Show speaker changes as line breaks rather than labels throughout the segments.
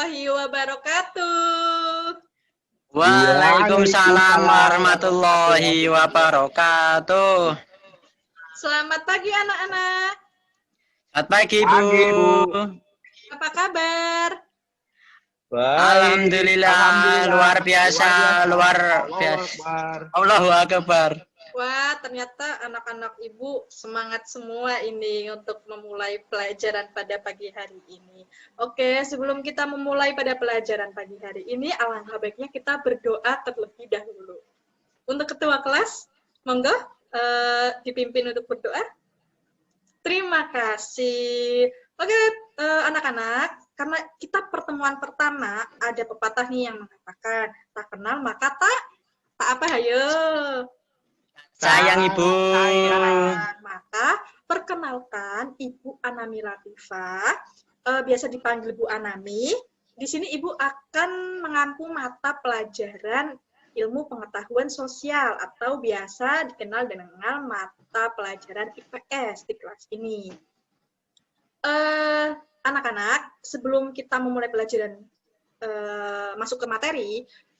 warahmatullahi wabarakatuh.
Waalaikumsalam warahmatullahi wabarakatuh.
Selamat pagi anak-anak.
Selamat pagi, Bu.
Apa kabar?
Baik.
Alhamdulillah, luar biasa. Allahu Akbar.
Wah, ternyata anak-anak Ibu semangat semua ini untuk memulai pelajaran pada pagi hari ini. Oke, sebelum kita memulai pada pelajaran pagi hari ini, alangkah baiknya kita berdoa terlebih dahulu. Untuk ketua kelas, monggo dipimpin untuk berdoa. Terima kasih. Oke, anak-anak, karena kita pertemuan pertama, ada pepatah nih yang mengatakan, tak kenal maka tak apa, ayo.
Sayang Ibu.
Maka perkenalkan Ibu Anami Latifah, biasa dipanggil Bu Anami. Di sini Ibu akan mengampu mata pelajaran ilmu pengetahuan sosial atau biasa dikenal dengan mata pelajaran IPS di kelas ini. Anak-anak, sebelum kita memulai pelajaran masuk ke materi,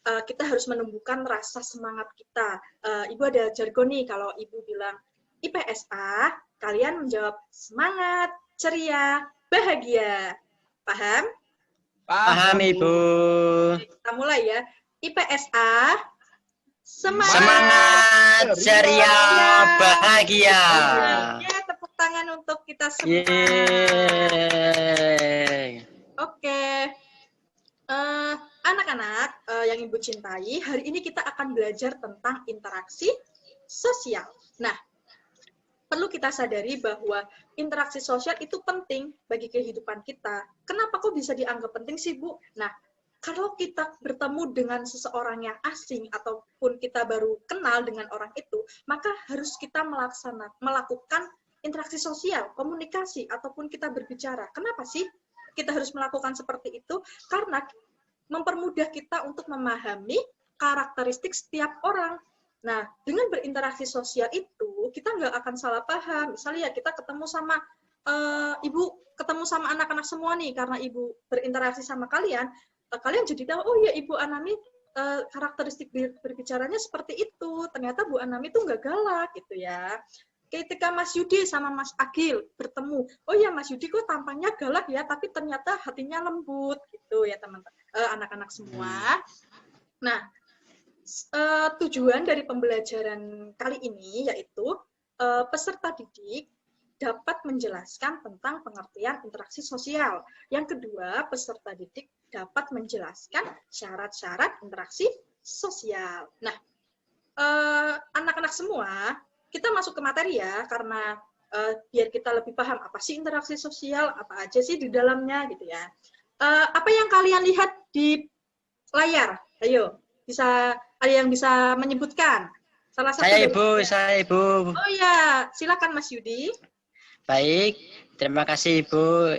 kita harus menumbuhkan rasa semangat kita. Ibu ada jargon nih, kalau Ibu bilang IPSA, kalian menjawab semangat, ceria, bahagia. Paham?
Paham, Ibu.
Kita mulai ya. IPSA,
semangat, ceria, bahagia.
Ya, tepuk tangan untuk kita semua. Oke. Anak-anak yang Ibu cintai, hari ini kita akan belajar tentang interaksi sosial. Nah, perlu kita sadari bahwa interaksi sosial itu penting bagi kehidupan kita. Kenapa kok bisa dianggap penting sih, Bu? Nah, kalau kita bertemu dengan seseorang yang asing ataupun kita baru kenal dengan orang itu, maka harus kita melakukan interaksi sosial, komunikasi, ataupun kita berbicara. Kenapa sih kita harus melakukan seperti itu? Karena mempermudah kita untuk memahami karakteristik setiap orang. Nah, dengan berinteraksi sosial itu, kita nggak akan salah paham. Misalnya kita ketemu sama Ibu, ketemu sama anak-anak semua nih, karena Ibu berinteraksi sama kalian, kalian jadi tahu, oh ya Ibu Anami karakteristik berbicaranya seperti itu. Ternyata Bu Anami itu nggak galak gitu ya. Ketika Mas Yudi sama Mas Agil bertemu, oh ya Mas Yudi kok tampaknya galak ya, tapi ternyata hatinya lembut gitu ya teman-teman, anak-anak semua. Nah, tujuan dari pembelajaran kali ini yaitu peserta didik dapat menjelaskan tentang pengertian interaksi sosial. Yang kedua, peserta didik dapat menjelaskan syarat-syarat interaksi sosial. Nah, anak-anak semua, kita masuk ke materi ya, karena biar kita lebih paham apa sih interaksi sosial, apa aja sih di dalamnya gitu ya. Apa yang kalian lihat di layar? Ayo, ada yang bisa menyebutkan? Salah satu
Saya Ibu.
Oh ya, silakan Mas Yudi.
Baik, terima kasih Ibu.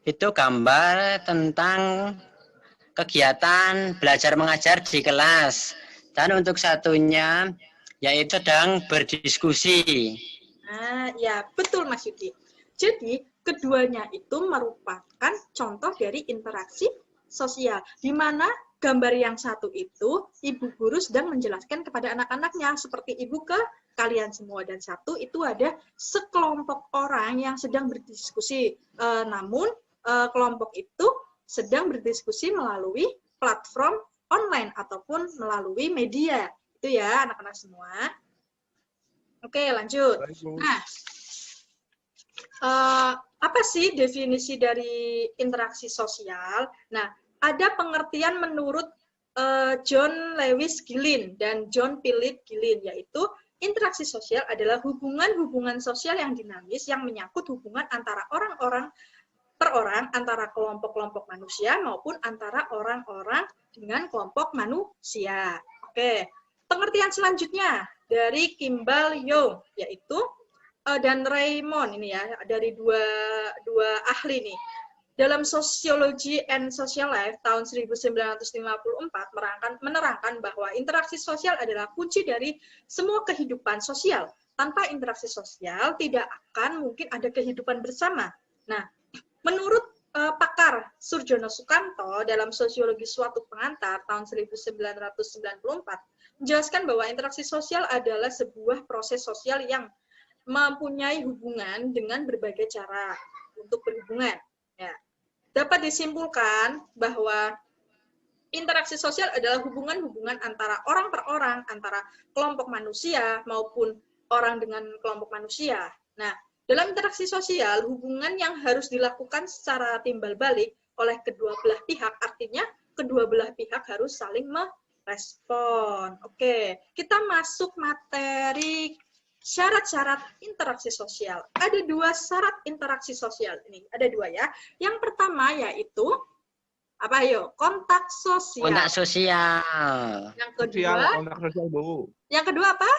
Itu gambar tentang kegiatan belajar mengajar di kelas. Dan untuk satunya yaitu sedang berdiskusi.
Nah, ya betul Mas Yudi. Jadi keduanya itu merupakan contoh dari interaksi sosial, di mana gambar yang satu itu Ibu guru sedang menjelaskan kepada anak-anaknya seperti Ibu ke kalian semua, dan satu itu ada sekelompok orang yang sedang berdiskusi. Namun kelompok itu sedang berdiskusi melalui platform online ataupun melalui media. Itu ya anak-anak semua. Oke, lanjut. Nah, apa sih definisi dari interaksi sosial? Nah, ada pengertian menurut John Lewis Gillin dan John Philip Gillin, yaitu interaksi sosial adalah hubungan-hubungan sosial yang dinamis yang menyangkut hubungan antara orang-orang per orang, antara kelompok-kelompok manusia maupun antara orang-orang dengan kelompok manusia. Oke. Pengertian selanjutnya dari Kimball Young, yaitu dan Raymond, ini ya, dari dua ahli nih. Dalam Sociology and Social Life tahun 1954 menerangkan bahwa interaksi sosial adalah kunci dari semua kehidupan sosial. Tanpa interaksi sosial tidak akan mungkin ada kehidupan bersama. Nah, menurut pakar Surjono Sukanto dalam Sosiologi Suatu Pengantar tahun 1994 menjelaskan bahwa interaksi sosial adalah sebuah proses sosial yang mempunyai hubungan dengan berbagai cara untuk berhubungan. Ya. Dapat disimpulkan bahwa interaksi sosial adalah hubungan-hubungan antara orang per orang, antara kelompok manusia maupun orang dengan kelompok manusia. Nah, dalam interaksi sosial, hubungan yang harus dilakukan secara timbal balik oleh kedua belah pihak, artinya kedua belah pihak harus saling merespon. Oke, kita masuk materi syarat-syarat interaksi sosial. Ada 2 syarat interaksi sosial ini. Ada 2 ya. Yang pertama yaitu apa yo? Kontak sosial.
Kontak sosial.
Yang kedua,
kontak sosial, Bu.
Yang kedua apa?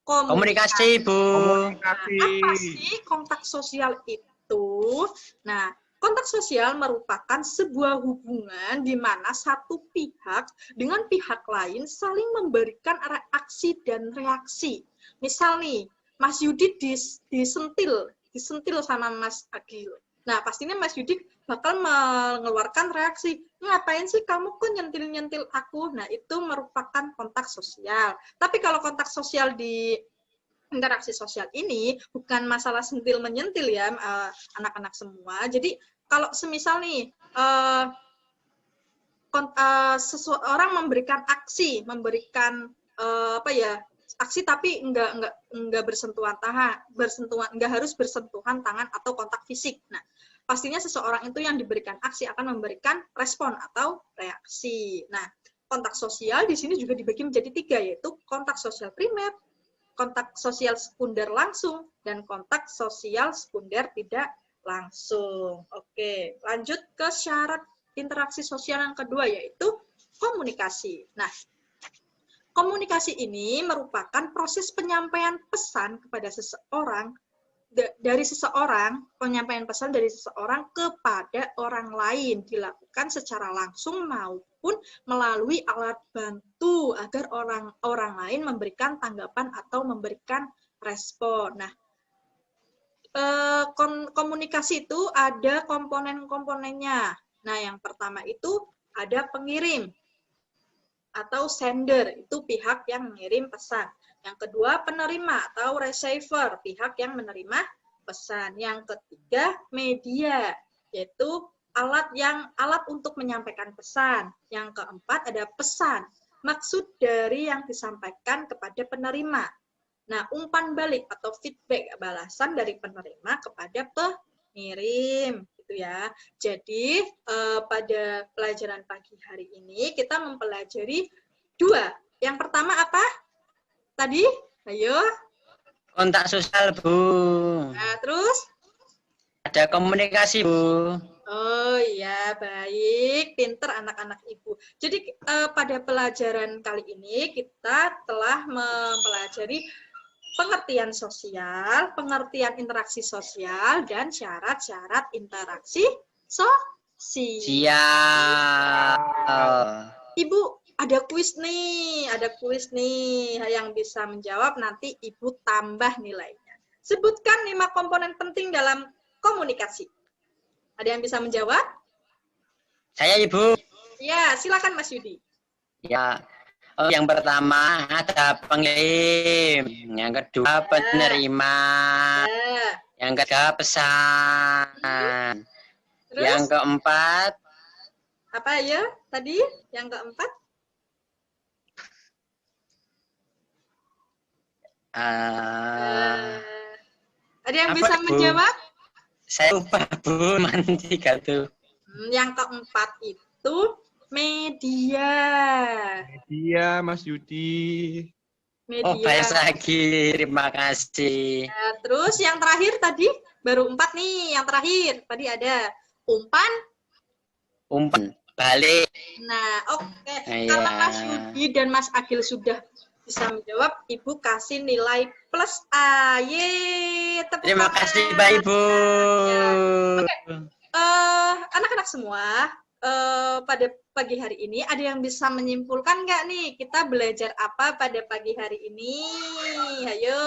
Komunikasi, Bu.
Komunikasi.
Nah, apa sih kontak sosial itu? Nah, kontak sosial merupakan sebuah hubungan di mana satu pihak dengan pihak lain saling memberikan aksi dan reaksi. Misal nih, Mas Yudi disentil sama Mas Agil. Nah, pastinya Mas Yudi bakal mengeluarkan reaksi, ngapain sih kamu kok nyentil-nyentil aku? Nah, itu merupakan kontak sosial. Tapi kalau kontak sosial di interaksi sosial ini bukan masalah sentil-menyentil ya, anak-anak semua. Jadi, kalau semisal nih, seseorang memberikan aksi, aksi tapi enggak bersentuhan tangan, enggak harus bersentuhan tangan atau kontak fisik. Nah, pastinya seseorang itu yang diberikan aksi akan memberikan respon atau reaksi. Nah, kontak sosial di sini juga dibagi menjadi 3, yaitu kontak sosial primer, kontak sosial sekunder langsung, dan kontak sosial sekunder tidak langsung. Oke, lanjut ke syarat interaksi sosial yang kedua, yaitu komunikasi. Nah, komunikasi ini merupakan proses penyampaian pesan kepada seseorang, penyampaian pesan dari seseorang kepada orang lain, dilakukan secara langsung maupun melalui alat bantu agar orang lain memberikan tanggapan atau memberikan respon. Nah, komunikasi itu ada komponen-komponennya. Nah, yang pertama itu ada pengirim atau sender, itu pihak yang mengirim pesan. Yang kedua, penerima atau receiver, pihak yang menerima pesan. Yang ketiga, media, yaitu alat untuk menyampaikan pesan. Yang keempat, ada pesan, maksud dari yang disampaikan kepada penerima. Nah, umpan balik atau feedback, balasan dari penerima kepada pengirim, gitu ya. Jadi, pada pelajaran pagi hari ini kita mempelajari 2. Yang pertama apa? Tadi? Ayo.
Kontak sosial, Bu.
Nah, terus?
Ada komunikasi, Bu.
Oh iya, baik. Pinter anak-anak Ibu. Jadi, pada pelajaran kali ini kita telah mempelajari pengertian sosial, pengertian interaksi sosial, dan syarat-syarat interaksi sosial. Ibu, ada kuis nih, yang bisa menjawab, nanti Ibu tambah nilainya. Sebutkan 5 komponen penting dalam komunikasi. Ada yang bisa menjawab?
Saya, Ibu.
Ya, silakan Mas Yudi.
Ya. Yang pertama ada pengirim, yang kedua penerima, yang ketiga pesan,
Terus?
Yang keempat
apa ya tadi? Yang keempat? Ada yang bisa menjawab?
Saya lupa, Bu, nanti tuh.
Yang keempat itu media.
Media, Mas Yudi.
Media.
Oh, baik lagi. Terima kasih.
Nah, terus yang terakhir tadi, baru 4 nih. Yang terakhir, tadi ada umpan.
Umpan balik.
Nah, oke.
Iya.
Kalau Mas Yudi dan Mas Agil sudah bisa menjawab, Ibu kasih nilai plus A. Yeay, tepuk
Terima
tangan.
kasih, Mbak Ibu.
Ya. Oke. Anak-anak semua, pada pagi hari ini ada yang bisa menyimpulkan nggak nih kita belajar apa pada pagi hari ini? Ayo,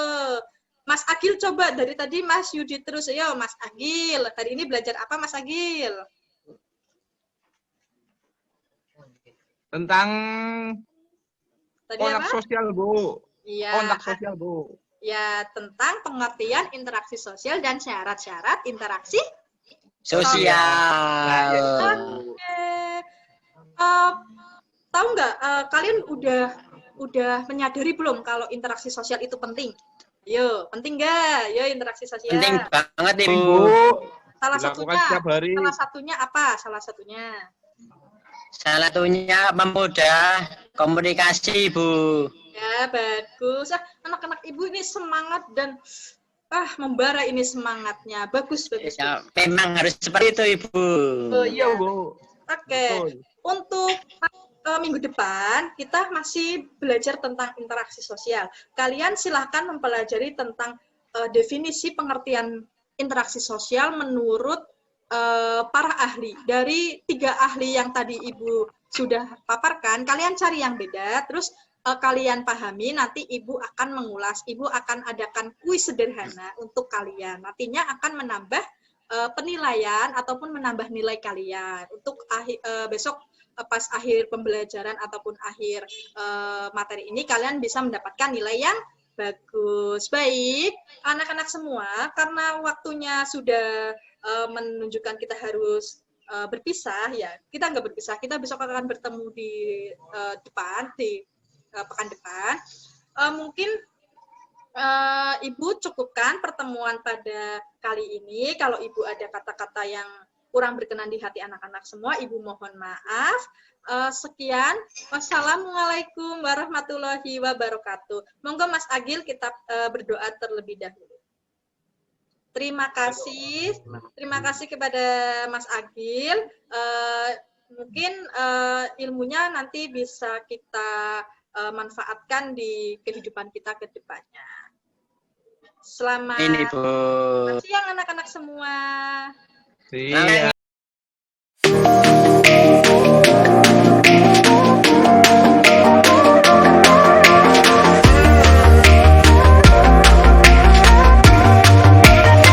Mas Agil coba dari tadi Mas Yudi terus. Ayo Mas Agil, hari ini belajar apa Mas Agil?
Tentang
Tadi
kontak
apa?
sosial, Bu.
Iya.
Kontak sosial, Bu.
Ya, tentang pengertian interaksi sosial dan syarat-syarat interaksi
Sosial.
Oke. Tahu nggak kalian udah menyadari belum kalau interaksi sosial itu penting? Yo, penting nggak? Yo, interaksi sosial.
Penting banget, Ibu.
Bu.
Salah
Dilakukan
satunya,
setiap hari.
salah satunya apa? Salah satunya.
Salah satunya mempermudah komunikasi, Bu.
Ya, bagus. Anak-anak ibu ini semangat dan membara ini semangatnya. Bagus, bagus.
Ya, memang harus seperti itu, Ibu.
Oh,
Iya,
iya.
Bu.
Oke.
Betul.
Untuk minggu depan kita masih belajar tentang interaksi sosial. Kalian silahkan mempelajari tentang definisi pengertian interaksi sosial menurut para ahli. Dari 3 ahli yang tadi Ibu sudah paparkan, kalian cari yang beda, terus kalian pahami, nanti Ibu akan mengulas, Ibu akan adakan kuis sederhana untuk kalian. Nantinya akan menambah penilaian ataupun menambah nilai kalian. Untuk besok pas akhir pembelajaran ataupun akhir materi ini, kalian bisa mendapatkan nilai yang bagus. Baik, anak-anak semua, karena waktunya sudah menunjukkan kita harus berpisah, ya kita nggak berpisah, kita besok akan bertemu di depan, di pekan depan. Mungkin Ibu cukupkan pertemuan pada kali ini. Kalau Ibu ada kata-kata yang kurang berkenan di hati anak-anak semua, Ibu mohon maaf. Sekian. Wassalamualaikum warahmatullahi wabarakatuh. Monggo Mas Agil kita berdoa terlebih dahulu. Terima kasih kepada Mas Agil. Mungkin ilmunya nanti bisa kita manfaatkan di kehidupan kita ke depannya. Selamat
Ini, Bu.
siang anak-anak semua.
Iya.